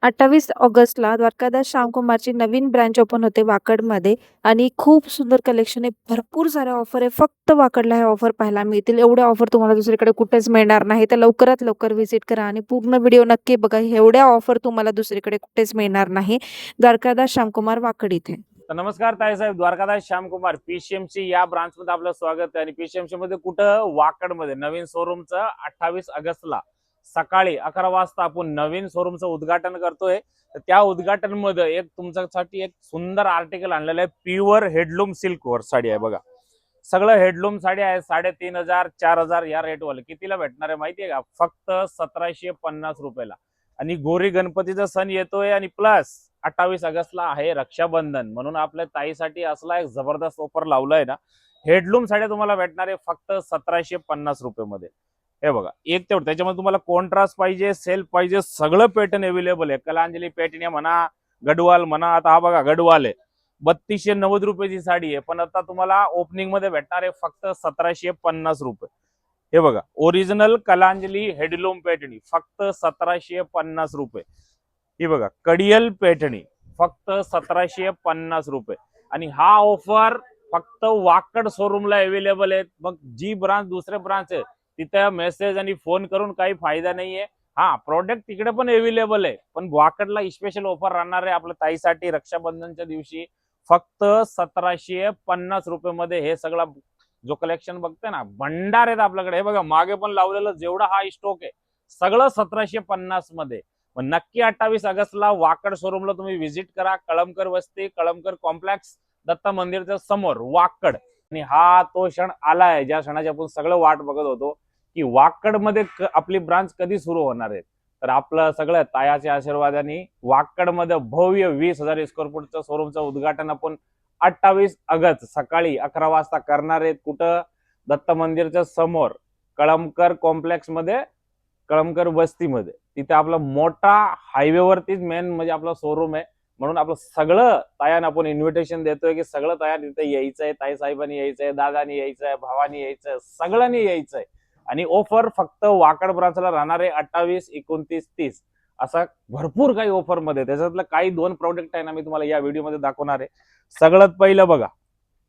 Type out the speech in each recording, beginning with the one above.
28 ऑगस्टला द्वारकादास श्यामकुमारची नवीन branch open होते वाकडमध्ये आणि खूप सुंदर कलेक्शन आहे. भरपूर साऱ्या ऑफर आहे. फक्त वाकडला हे ऑफर पाहायला मिळतील. एवढ्या ऑफर तुम्हाला दुसरीकडे कुठेच मिळणार नाही. तर लवकरात लवकर व्हिजिट करा आणि पूर्ण व्हिडिओ नक्की बघा. एवढ्या ऑफर तुम्हाला दुसरीकडे कुठेच मिळणार नाही. द्वारकादास श्यामकुमार वाकड इथे. तर नमस्कार ताईसाहेब, द्वारकादास श्यामकुमार पीसीएमसी या ब्रांच मध्ये आपलं स्वागत आहे. आणि पीसीएमसी मध्ये कुठं? वाकड मध्ये नवीन शोरूमचं 28 ऑगस्टला सकाळी 11 वाजता आपण नवीन शोरूमचं उद्घाटन करतोय. तर त्या उद्घाटन मध्ये एक तुमच्यासाठी एक सुंदर आर्टिकल आणलेलं आहे. प्युअर हेडलूम सिल्क वर साडी आहे बघा. सगळं हेडलूम साडी आहे. 3,500 4,000 या रेट वाले. कितीला भेटणार आहे माहितीये का? फक्त 1,750 रुपयाला. आणि गोरी गणपतीचा सण येतोय आणि प्लस 28 ऑगस्टला आहे रक्षाबंधन, म्हणून आपल्या ताईसाठी असला एक जबरदस्त ऑफर लावलाय ना. हेडलूम साड्या तुम्हाला भेटणार आहे फक्त 1,750 रुपये मध्ये. हे बघा, एक तेवढं त्याच्यामध्ये तुम्हाला कॉन्ट्रास्ट पाहिजे, सेल्फ पाहिजे, सगळं पॅटर्न अवेलेबल आहे. कलांजली पॅटर्न म्हणा, गडवाल म्हणा. आता हा बघा गडवाल आहे, 3,290 रुपयाची साडी आहे, पण आता तुम्हाला ओपनिंग मध्ये भेटणार आहे फक्त 1,750 रुपये. हे बघा, ओरिजिनल कलांजली हेडलूम पॅटर्नी फक्त 1,750 रुपये. ही बघा कडियल पॅटर्नी फक्त 1,750 रुपये. आणि हा ऑफर फक्त वाकड शोरूमला अवेलेबल आहे. मग जी ब्रांच दुसऱ्या ब्रांच आहे तिथे मेसेज आणि फोन करून काही फायदा नाहीये. हा, प्रोडक्ट तिकडे पण अवेलेबल आहे, पण वाकडला स्पेशल ऑफर राहणार आहे आपल्या ताईसाठी रक्षाबंधनच्या दिवशी. फक्त 1,750 रुपये मध्ये हे सगळं जो कलेक्शन बघते ना, भंडार आहेत आपल्याकडे. हे बघा मागे पण लावलेलं जेवढा हा स्टॉक आहे सगळं 1,750 मध्ये. मग नक्की 28 ऑगस्टला वाकड शोरूमला तुम्ही व्हिजिट करा. कळमकर वस्ती, कळमकर कॉम्प्लेक्स, दत्त मंदिरच्या समोर वाकड. आणि हा तो क्षण आलाय ज्या क्षणाची आपण सगळं वाट बघत होतो की वाकड मध्ये आपली ब्रांच कधी सुरू होणार आहे. तर आपलं सगळं तायाच्या आशीर्वादाने वाकड मध्ये भव्य 20,000 स्क्वेअर फूटचं शोरूमचं उद्घाटन आपण 28 ऑगस्ट सकाळी 11 वाजता करणार आहेत. कुठं? दत्त मंदिरच्या समोर, कळमकर कॉम्प्लेक्स मध्ये, कळमकर वस्तीमध्ये. तिथे आपला मोठा हायवेवरतीच मेन म्हणजे आपला शोरूम आहे. म्हणून आपलं सगळं तायानं आपण इन्व्हिटेशन देतोय की सगळं ताया तिथे यायचंय. ताई साहेबांनी यायचंय, दादानी यायचंय, भावानी यायचंय, सगळ्यांनी यायचंय. आणि ऑफर फक्त वाकड ब्रांचला राहणार आहे 28, 29, 30 असा भरपूर काही ऑफर मध्ये. त्याच्यातलं काही 2 प्रोडक्ट आहे ना, मी तुम्हाला या व्हिडिओ मध्ये दाखवणार आहे. सगळ्यात पहिलं बघा,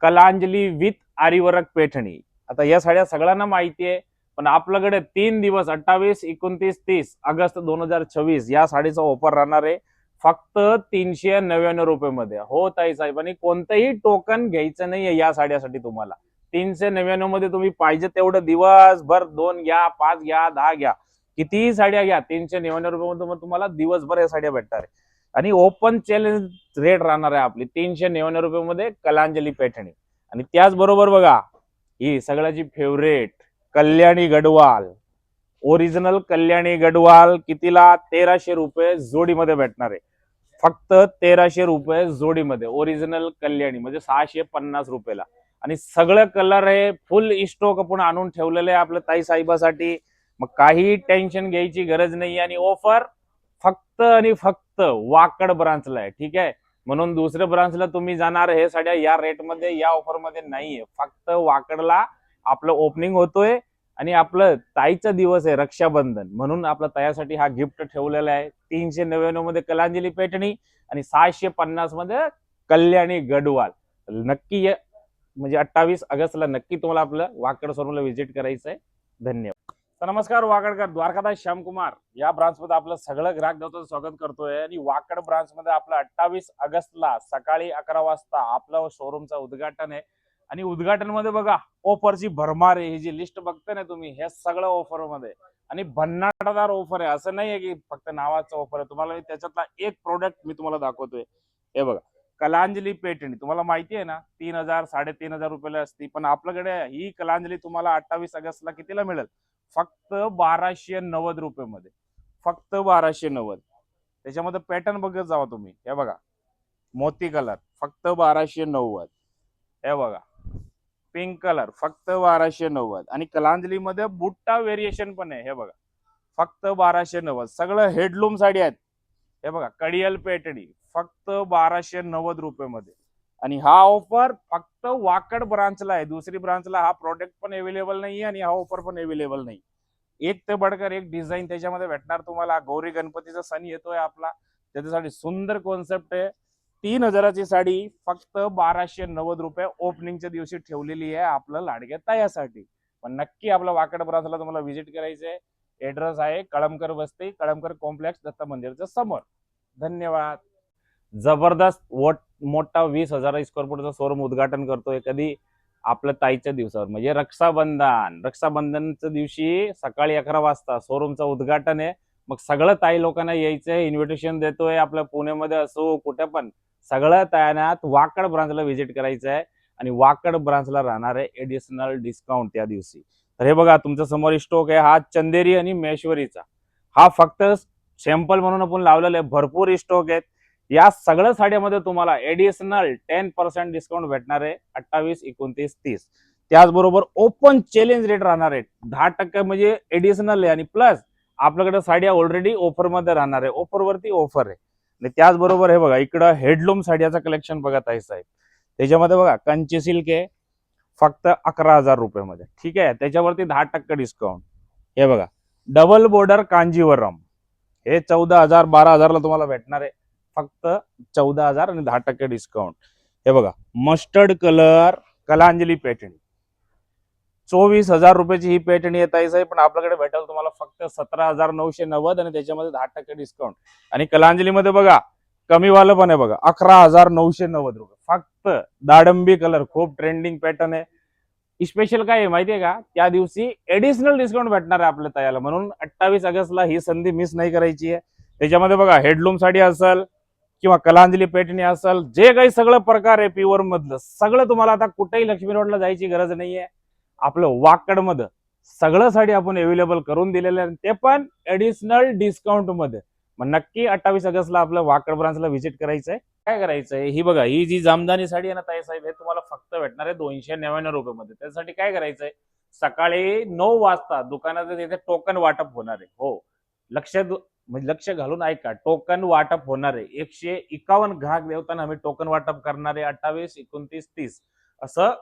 कलांजली विथ आरीवर्क पैठणी. आता या साड्या सगळ्यांना माहिती आहे, पण आपल्याकडे 3 दिवस 28, 29, 30 ऑगस्ट 2026 या साडीचा ऑफर राहणार आहे फक्त 399 रुपये मध्ये. हो ताई साहेब, आणि कोणतंही टोकन घ्यायचं नाहीये या साड्यासाठी. तुम्हाला 399 मध्ये तुम्ही पाहिजे तेवढं दिवसभर 2 घ्या, 5 घ्या, 10 घ्या, कितीही साड्या घ्या, 399 रुपये मध्ये तुम्हाला दिवसभर या साड्या भेटणार आहे. आणि ओपन चॅलेंज रेट राहणार आहे आपली 399 रुपये मध्ये कलांजली पैठणी. आणि त्याचबरोबर बघा, ही सगळ्याची फेवरेट कल्याणी गडवाल, ओरिजिनल कल्याणी गडवाल कितीला? 1,300 रुपये जोडीमध्ये भेटणार आहे. फक्त 1,300 रुपये जोडीमध्ये ओरिजिनल कल्याणी, म्हणजे 650 रुपयाला. आणि सगळं कलर आहे, फुल स्टॉक आपण आणून ठेवलेलं आहे आपल्या ताई साहेबासाठी. मग काही टेन्शन घ्यायची गरज नाही. आणि ऑफर फक्त आणि फक्त वाकड ब्रांचला आहे, ठीक आहे. म्हणून दुसऱ्या ब्रांचला तुम्ही जाणार हे साड्या या रेट मध्ये, या ऑफर मध्ये नाहीये. फक्त वाकडला आपलं ओपनिंग होतोय आणि आपलं ताईचा दिवस आहे रक्षाबंधन, म्हणून आपल्या तायासाठी हा गिफ्ट ठेवलेला आहे. 399 मध्ये कलांजली पैठणी आणि 650 मध्ये कल्याणी गडवाल. नक्की म्हणजे 28 ऑगस्टला नक्की तुम्हाला आपलं वाकड शोरूमला व्हिजिट करायचं आहे. धन्यवाद. तर नमस्कार वाकडकर, द्वारकादास श्यामकुमार या ब्रांच मध्ये आपलं सगळं ग्राहक देवताचं स्वागत करतोय. आणि वाकड ब्रांच मध्ये आपलं 28 ऑगस्टला सकाळी 11 वाजता आपलं शोरूमचं उद्घाटन आहे. आणि उद्घाटन मध्ये बघा ऑफरची भरमार आहे. ही जी लिस्ट बघते ना तुम्ही, हे सगळं ऑफर मध्ये आणि भन्नाटदार ऑफर आहे. असं नाहीये की फक्त नावाचं ऑफर आहे. तुम्हाला त्याच्यातला एक प्रोडक्ट मी तुम्हाला दाखवतोय. हे बघा, कलांजली पैठणी. तुम्हाला माहिती आहे ना, 3,000 3,500 रुपयाला असती, पण आपल्याकडे ही कलांजली तुम्हाला 28 ऑगस्टला कितीला मिळेल? फक्त 1,290 रुपये मध्ये. फक्त 1,290. त्याच्यामध्ये पॅटर्न बघत जावा तुम्ही. हे बघा, मोती कलर फक्त 1,290. हे बघा, पिंक कलर फक्त 1,290. आणि कलांजली मध्ये बुट्टा व्हेरिएशन पण आहे. हे बघा, फक्त 1,290. सगळं हेडलूम साडी आहेत. हे बघा, कडियल पॅटर्नी फक्त 1,290 रुपये मध्ये. आणि हा ऑफर फक्त वाकड ब्रांचला आहे. दुसरी ब्रांचला हा प्रोडक्ट पण अवेलेबल नाही आणि हा ऑफर पण अवेलेबल नाही. एक ते बडकर एक डिझाईन त्याच्यामध्ये भेटणार तुम्हाला. गौरी गणपतीचा सण येतोय आपला, त्याच्यासाठी सुंदर कॉन्सेप्ट आहे. 3000ची साडी फक्त 1290 रुपये ओपनिंगच्या दिवशी ठेवलेली आहे आपलं लाडक्या तायासाठी. पण नक्की आपलं वाकड ब्रांचला तुम्हाला व्हिजिट करायचंय. एड्रेस आहे कळमकर वस्ती, कळमकर कॉम्प्लेक्स, दत्त मंदिरच्या समोर. धन्यवाद. जबरदस्त मोठा 20,000 स्क्वेअर फूटचा शोरूम उद्घाटन करतोय. कधी? आपल्या ताईच्या दिवसावर, म्हणजे रक्षाबंधनच्या दिवशी सकाळी 11 वाजता शोरूमचं उद्घाटन आहे. मग सगळं ताई लोकांना यायचंय, इन्व्हिटेशन देतोय. आपल्या पुण्यामध्ये असो कुठे पण सगळं तायांनात वाकड ब्रांचला व्हिजिट करायचं आहे आणि वाकड ब्रांचला राहणार आहे एडिशनल डिस्काउंट त्या दिवशी. तर हे बघा तुमच्या समोर स्टॉक आहे हा चंदेरी आणि महेश्वरीचा. हा फक्त सॅम्पल म्हणून आपण लावलेला आहे. भरपूर स्टॉक आहेत. या सगळ्या साड्यामध्ये तुम्हाला एडिशनल 10% डिस्काउंट भेटणार आहे 28, 29, 30. त्याचबरोबर ओपन चॅलेंज रेट राहणार आहे 10% म्हणजे एडिशनल आहे. आणि प्लस आपल्याकडे साड्या ऑलरेडी ऑफर मध्ये राहणार आहे. ऑफरवरती ऑफर आहे. आणि त्याचबरोबर हे बघा इकडं हेडलूम साड्याचं कलेक्शन बघत आहे साहेब. त्याच्यामध्ये बघा कंची सिल्क आहे फक्त 11,000 रुपयामध्ये. ठीक आहे. त्याच्यावरती 10% डिस्काउंट. हे बघा डबल बॉर्डर कांजीवरम हे 14,000 12,000ला तुम्हाला भेटणार आहे. फक्त 14,000 आणि 10% डिस्काउंट. हे बघा मस्टर्ड कलर कलांजली पॅटर्न 24,000 रुपयाची ही पॅटर्न येत आहे साहेब. पण आपल्याकडे भेटेल तुम्हाला फक्त 17,990 आणि त्याच्यामध्ये 10% डिस्काउंट. आणि कलांजलीमध्ये बघा कमीवालं पण आहे बघा 11,990 रुपये. फक्त दाडंबी कलर खूप ट्रेंडिंग पॅटर्न आहे. स्पेशल काय आहे माहितीये का? त्या दिवशी एडिशनल डिस्काउंट भेटणार आहे आपल्या तयाला. म्हणून 28 ऑगस्टला ही संधी मिस नाही करायची आहे. त्याच्यामध्ये बघा हेडलूम साडी असेल किंवा कलांजली पैठणी असेल, जे काही सगळं प्रकार आहे प्युअर मधलं सगळं तुम्हाला आता कुठेही लक्ष्मी रोडला जायची गरज नाहीये. आपलं वाकड मध्ये सगळं साडी आपण अवेलेबल करून दिलेलं आहे, ते पण एडिशनल डिस्काउंट मध्ये. मग नक्की 28 ऑगस्टला आपलं वाकड ब्रांचला व्हिजिट करायचंय. काय करायचंय? ही बघा ही जी जामदानी साडी आहे ना ताई साहेब, हे तुम्हाला फक्त भेटणार आहे 299 रुपये मध्ये. त्यासाठी काय करायचंय? सकाळी 9 वाजता दुकानाचं तिथे टोकन वाटप होणार आहे. हो, म्हणजे लक्ष घालून ऐका. टोकन वाटप होणार आहे. 151 ग्राहक देवताना आम्ही टोकन वाटप करणार आहे 28, 29, 30 असं.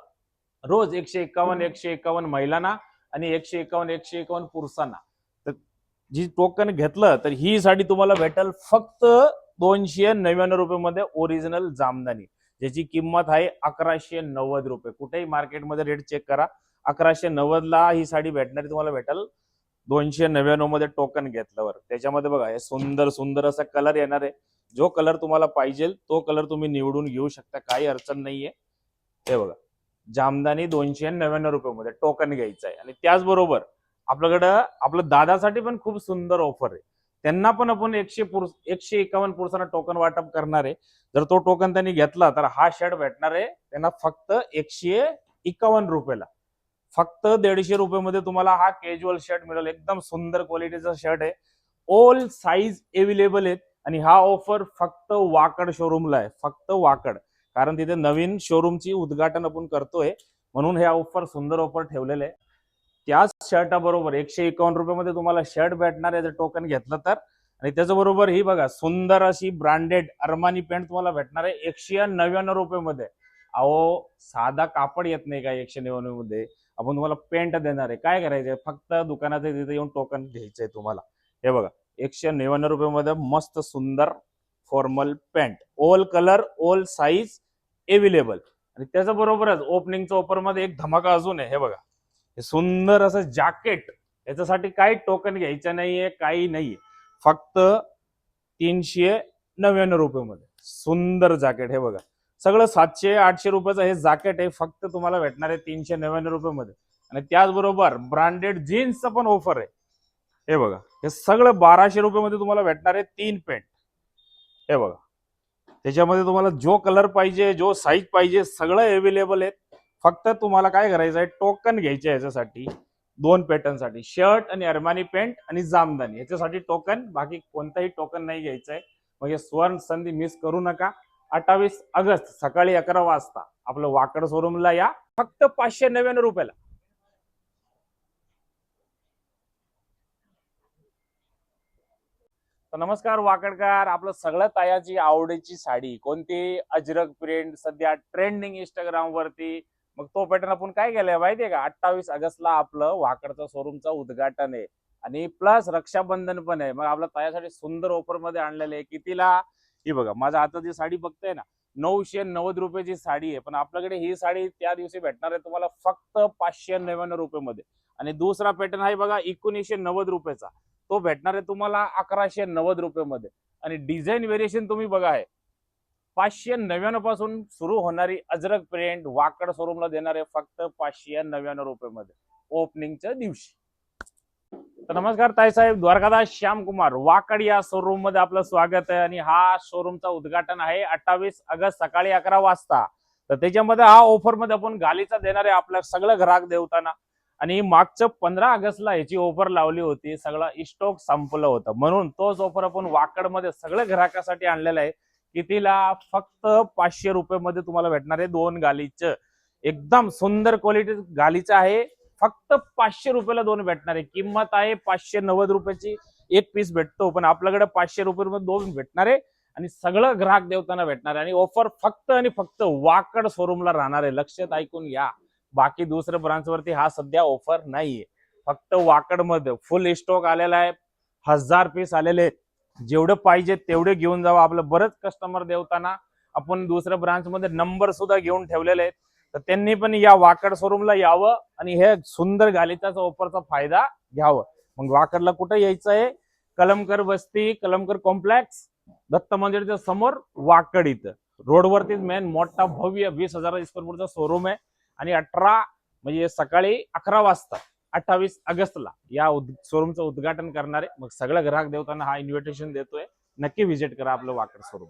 रोज 151 महिलांना आणि 151 पुरुषांना. तर जी टोकन घेतलं तर ही साडी तुम्हाला भेटेल फक्त 299 रुपये मध्ये ओरिजिनल जामदानी, ज्याची किंमत आहे 1190 रुपये. कुठेही मार्केटमध्ये रेट चेक करा, 1190 ला ही साडी भेटणारी तुम्हाला भेटेल 299 मध्ये टोकन घेतल्यावर. त्याच्यामध्ये बघा हे सुंदर सुंदर असा कलर येणार आहे. जो कलर तुम्हाला पाहिजे तो कलर तुम्ही निवडून घेऊ शकता, काही अडचण नाहीये. हे बघा जामदानी 299 रुपये मध्ये टोकन घ्यायचं आहे. आणि त्याचबरोबर आपल्याकडं आपलं दादासाठी पण खूप सुंदर ऑफर आहे. त्यांना पण आपण 151 पुरुषांना टोकन वाटप करणार आहे. जर तो टोकन त्यांनी घेतला तर हा शर्ट भेटणार आहे त्यांना फक्त 151 रुपयाला. फक्त 150 रुपये मध्ये तुम्हाला हा कॅज्युअल शर्ट मिळेल. एकदम सुंदर क्वालिटीचा शर्ट आहे. ऑल साईज अवेलेबल आहेत. आणि हा ऑफर फक्त वाकड शोरूमला आहे. फक्त वाकड, कारण तिथे नवीन शोरूमची उद्घाटन आपण करतोय म्हणून हे ऑफर सुंदर ऑफर ठेवलेलं आहे. त्याच शर्टाबरोबर 151 रुपये मध्ये तुम्हाला शर्ट भेटणार आहे जर टोकन घेतलं तर. आणि त्याच्याबरोबर ही बघा सुंदर अशी ब्रँडेड अरमानी पॅन्ट तुम्हाला भेटणार आहे 199 रुपये मध्ये. अहो साधा कापड येत नाही का 199 मध्ये? आपण तुम्हाला पेंट देणार आहे. काय करायचंय? फक्त दुकानाच्या तिथे येऊन टोकन घ्यायचंय तुम्हाला. हे बघा 199 रुपये मध्ये मस्त सुंदर formal pant, all colour all size available. आणि त्याच्याबरोबरच ओपनिंगच्या ऑफर मध्ये एक धमाका अजून आहे. हे बघा हे सुंदर असं जॅकेट. याच्यासाठी काही टोकन घ्यायचं नाहीये, काही नाहीये. फक्त 399 रुपये मध्ये सुंदर जॅकेट. हे बघा सगळं 700-800 रुपयाचं हे जॅकेट आहे. फक्त तुम्हाला भेटणार आहे 399 रुपये मध्ये. आणि त्याचबरोबर ब्रँडेड जीन्सचं पण ऑफर आहे. हे बघा हे सगळं 1200 रुपये मध्ये तुम्हाला भेटणार आहे 3 पॅन्ट. हे बघा त्याच्यामध्ये तुम्हाला जो कलर पाहिजे, जो साईज पाहिजे सगळं अवेलेबल आहे. फक्त तुम्हाला काय करायचं आहे? टोकन घ्यायचे याच्यासाठी 2 पॅटर्न साठी, शर्ट आणि अरमानी पॅन्ट आणि जामदानी याच्यासाठी टोकन. बाकी कोणताही टोकन नाही घ्यायचं आहे. म्हणजे स्वर्ण संधी मिस करू नका. 28 ऑगस्ट सकाळी 11 वाजता आपलं वाकड शोरूमला या. फक्त 599 रुपयाला. तर नमस्कार वाकडकार. आपलं सगळ्या तायाची आवडीची साडी कोणती? अजरक प्रिंट सध्या ट्रेंडिंग इंस्टाग्राम वरती. मग तो पॅटर्न आपण काय केलंय माहितीये का? 28 ऑगस्टला आपलं वाकडचं शोरूमचं उद्घाटन आहे. आणि प्लस रक्षाबंधन पण आहे. मग आपल्या तायासाठी सुंदर ऑफर मध्ये आणलेले आहे. कितीला? ही बघा, माझ्या हातात जी साडी बघताय ना, 990 रुपयाची साडी आहे. पण आपल्याकडे ही साडी त्या दिवशी भेटणार आहे तुम्हाला फक्त 599 रुपये. आणि दुसरा पॅटर्न आहे बघा 1990 रुपयाचा, तो भेटणार आहे तुम्हाला 1190 रुपये. आणि डिझाईन व्हेरिएशन तुम्ही बघा आहे 599 पासून सुरू होणारी अजरक प्रिंट वाकड शोरूमला देणार आहे फक्त 599 रुपये ओपनिंगच्या दिवशी. तर नमस्कार ताईसाहेब, द्वारकादास श्यामकुमार वाकड या शोरूम मध्ये आपलं स्वागत आहे. आणि हा शोरूमचा उद्घाटन आहे 28 ऑगस्ट सकाळी 11 वाजता. तर त्याच्यामध्ये हा ऑफर मध्ये आपण गालीचा देणार आहे आपल्या सगळं ग्राहक देवताना. आणि मागचं 15 ऑगस्टला याची ऑफर लावली होती, सगळं स्टॉक संपलं होतं, म्हणून तोच ऑफर आपण वाकड मध्ये सगळ्या ग्राहकासाठी आणलेला आहे. कितीला? फक्त 500 रुपये तुम्हाला भेटणार आहे 2 गालीचं. एकदम सुंदर क्वालिटी गालीचं आहे. फक्त 500 रुपयाला 2 भेटणार आहे. किंमत आहे 590 रुपयाची, एक पीस भेटतो, पण आपल्याकडे 500 रुपये 2 भेटणार आहे. आणि सगळं ग्राहक देवताना भेटणार आहे. आणि ऑफर फक्त आणि फक्त वाकड शोरूमला राहणार आहे. लक्षात ऐकून घ्या, बाकी दुसऱ्या ब्रांच वरती हा सध्या ऑफर नाहीये. फक्त वाकड मध्ये फुल स्टॉक आलेला आहे. 1000 पीस आलेले आहेत. जेवढे पाहिजे तेवढे घेऊन जावा. आपलं बरेच कस्टमर देवताना आपण दुसऱ्या ब्रांच मध्ये नंबर सुद्धा घेऊन ठेवलेले आहेत. तर त्यांनी पण या वाकड शोरूमला यावं आणि हे सुंदर गालीचा ऑफरचा फायदा घ्यावं. मग वाकडला कुठे यायचं आहे? कलमकर बस्ती, कलमकर कॉम्प्लेक्स, दत्त मंदिरच्या समोर वाकड. इथं रोडवरतीच मेन मोठा भव्य 20,000 स्क्वेअर फूटचा शोरूम आहे. आणि 18 म्हणजे सकाळी 11 वाजता 28 ऑगस्टला या शोरूमचं उद्घाटन करणार आहे. मग सगळं ग्राहक देवताना हा इन्व्हिटेशन देतोय, नक्की व्हिजिट करा आपलं वाकड शोरूम.